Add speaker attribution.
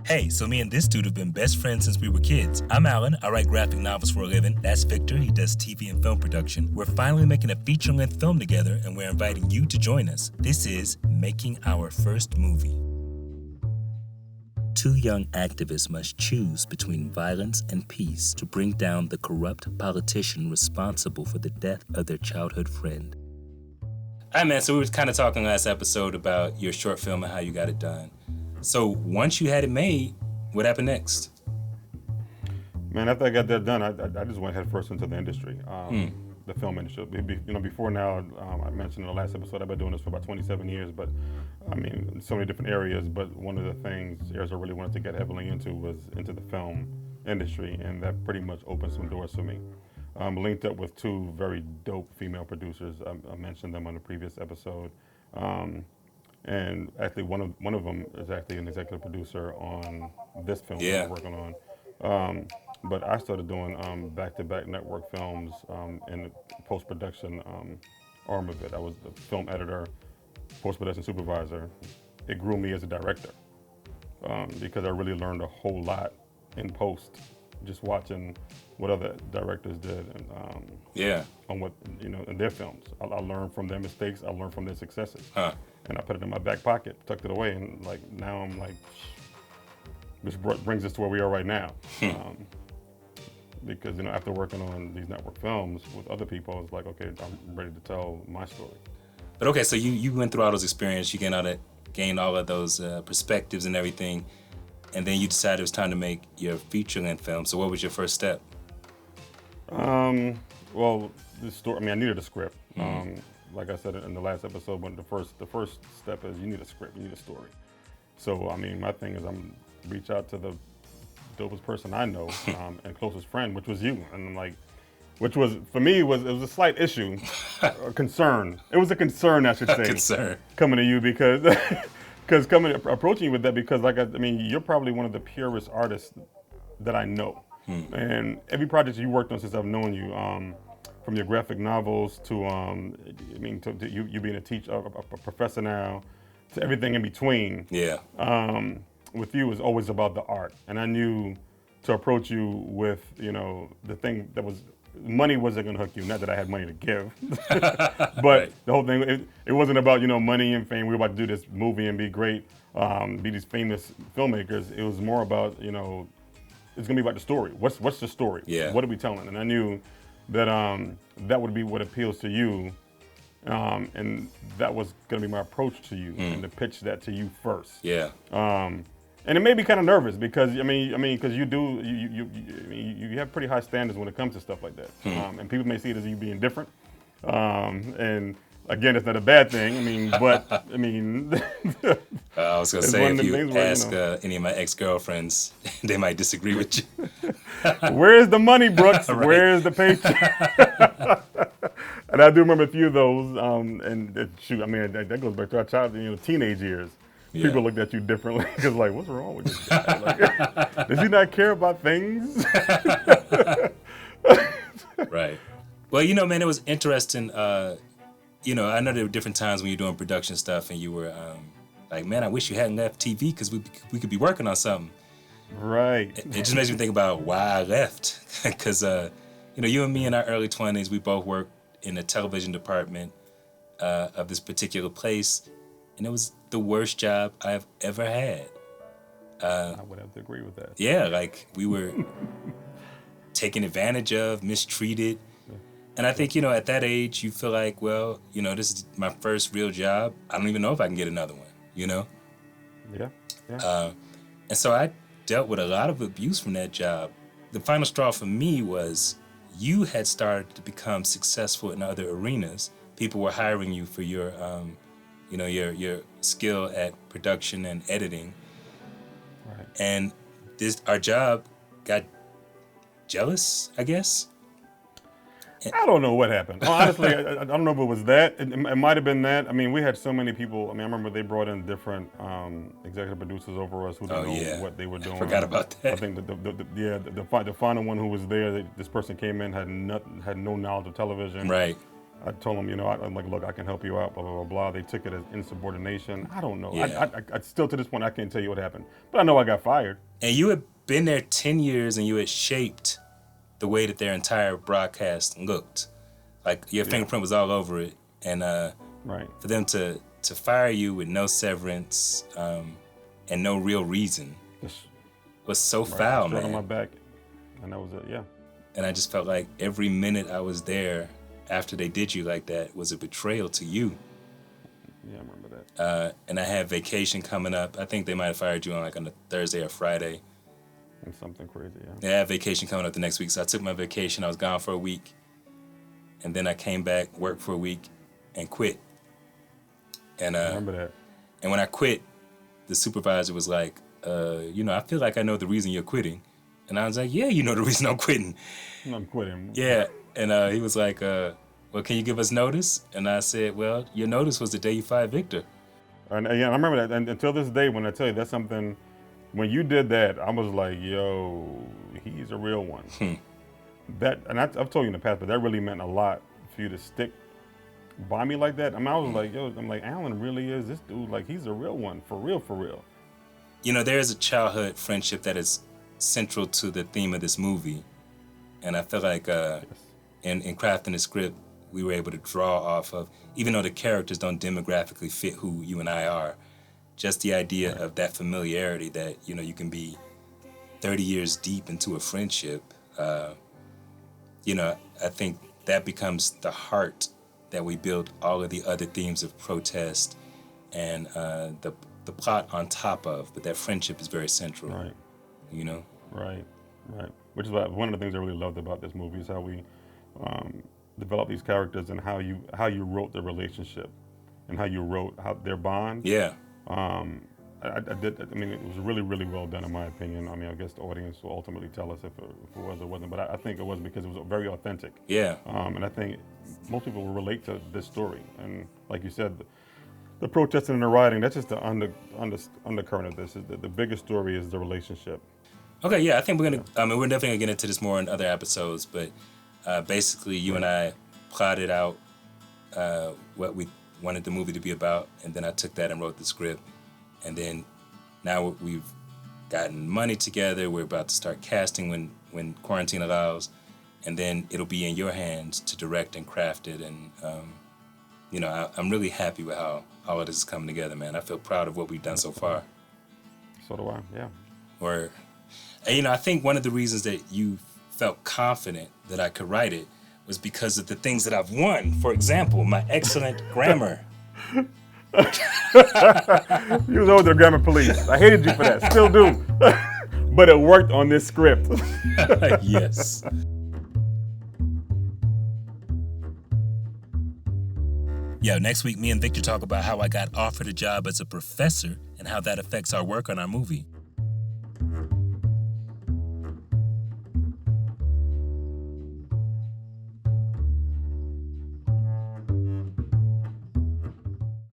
Speaker 1: Hey, so me and this dude have been best friends since we were kids. I'm Alan. I write graphic novels for a living. That's Victor. He does TV and film production. We're finally making a feature-length film together, and we're inviting you to join us. This is Making Our First Movie. Two young activists must choose between violence and peace to bring down the corrupt politician responsible for the death of their childhood friend. All right, man, so we were kind of talking last episode about your short film and how you got it done. So once you had it made, what happened next?
Speaker 2: Man, after I got that done, I just went head first into the industry, the film industry. Before now, I mentioned in the last episode, I've been doing this for about 27 years, but I mean, in so many different areas. But one of the areas I really wanted to get heavily into was into the film industry, and that pretty much opened some doors for me. Linked up with two very dope female producers. I mentioned them on the previous episode. And actually, one of them is actually an executive producer on this film that I'm working on. But I started doing back-to-back network films in the post-production arm of it. I was the film editor, post-production supervisor. It grew me as a director because I really learned a whole lot in post, just watching what other directors did and on what in their films. I learned from their mistakes. I learned from their successes. And I put it in my back pocket, tucked it away, and now I'm like, this brings us to where we are right now. Because after working on these network films with other people, it's like, okay, I'm ready to tell my story.
Speaker 1: But okay, so you went through all those experiences, you gained all of those perspectives and everything, and then you decided it was time to make your feature-length film. So what was your first step?
Speaker 2: Well, the story. I needed a script. Like I said in the last episode, but the first step is you need a script, you need a story. So my thing is I'm reach out to the dopest person I know and closest friend, which was you, and I'm like, which was for me it was a slight issue, a concern. It was a concern, I should say,
Speaker 1: concern
Speaker 2: coming to you because approaching you with that because you're probably one of the purest artists that I know, and every project you worked on since I've known you. From your graphic novels to to you being a teacher, a professor now, to everything in between. With you is always about the art, and I knew to approach you with the thing that was money wasn't gonna hook you. Not that I had money to give, but right. The whole thing it wasn't about money and fame. We were about to do this movie and be great, be these famous filmmakers. It was more about it's gonna be about the story. What's the story? What are we telling? And I knew that that would be what appeals to you, and that was going to be my approach to you, and to pitch that to you first. And it made me kind of nervous because because you have pretty high standards when it comes to stuff like that, and people may see it as you being different, and again, it's not a bad thing. But
Speaker 1: I was gonna say if you ask any of my ex-girlfriends, they might disagree with you.
Speaker 2: Where's the money, Brooks?
Speaker 1: Right.
Speaker 2: Where's the paycheck? And I do remember a few of those. That goes back to our childhood, teenage years. People looked at you differently because what's wrong with this guy? Does he not care about things?
Speaker 1: Right. Well, man, it was interesting. I know there were different times when you're doing production stuff and you were like, man, I wish you hadn't left TV because we could be working on something.
Speaker 2: Right.
Speaker 1: It just makes me think about why I left. Because, you and me in our early 20s, we both worked in the television department of this particular place. And it was the worst job I've ever had.
Speaker 2: I would have to agree with that.
Speaker 1: Yeah, we were taken advantage of, mistreated. And I think, at that age, you feel like, well, this is my first real job. I don't even know if I can get another one,
Speaker 2: Yeah.
Speaker 1: And so I dealt with a lot of abuse from that job. The final straw for me was you had started to become successful in other arenas. People were hiring you for your, your skill at production and editing.
Speaker 2: Right.
Speaker 1: And our job got jealous, I guess.
Speaker 2: I don't know what happened. Honestly, I don't know if it was that. It might have been that. We had so many people. I remember they brought in different executive producers over us who didn't know what they were doing.
Speaker 1: I forgot about that.
Speaker 2: I think the final one who was there, this person came in, had no knowledge of television.
Speaker 1: Right.
Speaker 2: I told them, I'm like, look, I can help you out, blah, blah, blah, blah. They took it as insubordination. I don't know.
Speaker 1: Yeah.
Speaker 2: I still, to this point, I can't tell you what happened. But I know I got fired.
Speaker 1: And you had been there 10 years and you had shaped the way that their entire broadcast looked. Like, your fingerprint was all over it. And
Speaker 2: Right.
Speaker 1: for them to fire you with no severance and no real reason was so foul,
Speaker 2: Straight
Speaker 1: man.
Speaker 2: on my back. And that was it, yeah.
Speaker 1: And I just felt like every minute I was there after they did you like that was a betrayal to you.
Speaker 2: Yeah, I remember that.
Speaker 1: And I had vacation coming up. I think they might have fired you on a Thursday or Friday.
Speaker 2: And something crazy, yeah.
Speaker 1: They had vacation coming up the next week. So I took my vacation. I was gone for a week. And then I came back, worked for a week, and quit. And
Speaker 2: I remember that.
Speaker 1: And when I quit, the supervisor was like, I feel like I know the reason you're quitting. And I was like, yeah, you know the reason I'm quitting.
Speaker 2: I'm quitting.
Speaker 1: Yeah. And he was like, well, can you give us notice? And I said, well, your notice was the day you fired Victor.
Speaker 2: And yeah, I remember that. And until this day, when I tell you that's something, when you did that, I was like, yo, he's a real one. That, and I've told you in the past, but that really meant a lot for you to stick by me like that. I mean, I was like, yo, I'm like, Alan really is this dude. Like, he's a real one, for real, for real.
Speaker 1: There is a childhood friendship that is central to the theme of this movie. And I feel like in crafting the script, we were able to draw off of, even though the characters don't demographically fit who you and I are, just the idea of that familiarity that, you can be 30 years deep into a friendship. I think that becomes the heart that we build all of the other themes of protest and the plot on top of, but that friendship is very central.
Speaker 2: Right. Right. Which is one of the things I really loved about this movie is how we developed these characters and how you wrote the relationship and how you wrote their bond.
Speaker 1: Yeah.
Speaker 2: I mean, it was really, really well done in my opinion. I mean, I guess the audience will ultimately tell us if it was or wasn't, but I think it was because it was very authentic.
Speaker 1: Yeah.
Speaker 2: And I think most people will relate to this story. And like you said, the protesting and the rioting, that's just the undercurrent of this. The biggest story is the relationship.
Speaker 1: Okay, yeah, I think we're definitely gonna get into this more in other episodes, but basically you and I plotted out what we wanted the movie to be about, and then I took that and wrote the script, and then now we've gotten money together, we're about to start casting when quarantine allows, and then it'll be in your hands to direct and craft it, and I'm really happy with how all of this is coming together, man. I feel proud of what we've done so far.
Speaker 2: So do I, yeah.
Speaker 1: And, I think one of the reasons that you felt confident that I could write it was because of the things that I've won. For example, my excellent grammar.
Speaker 2: You was over the grammar police. I hated you for that. Still do. But it worked on this script.
Speaker 1: Yes. Yo, next week, me and Victor talk about how I got offered a job as a professor and how that affects our work on our movie.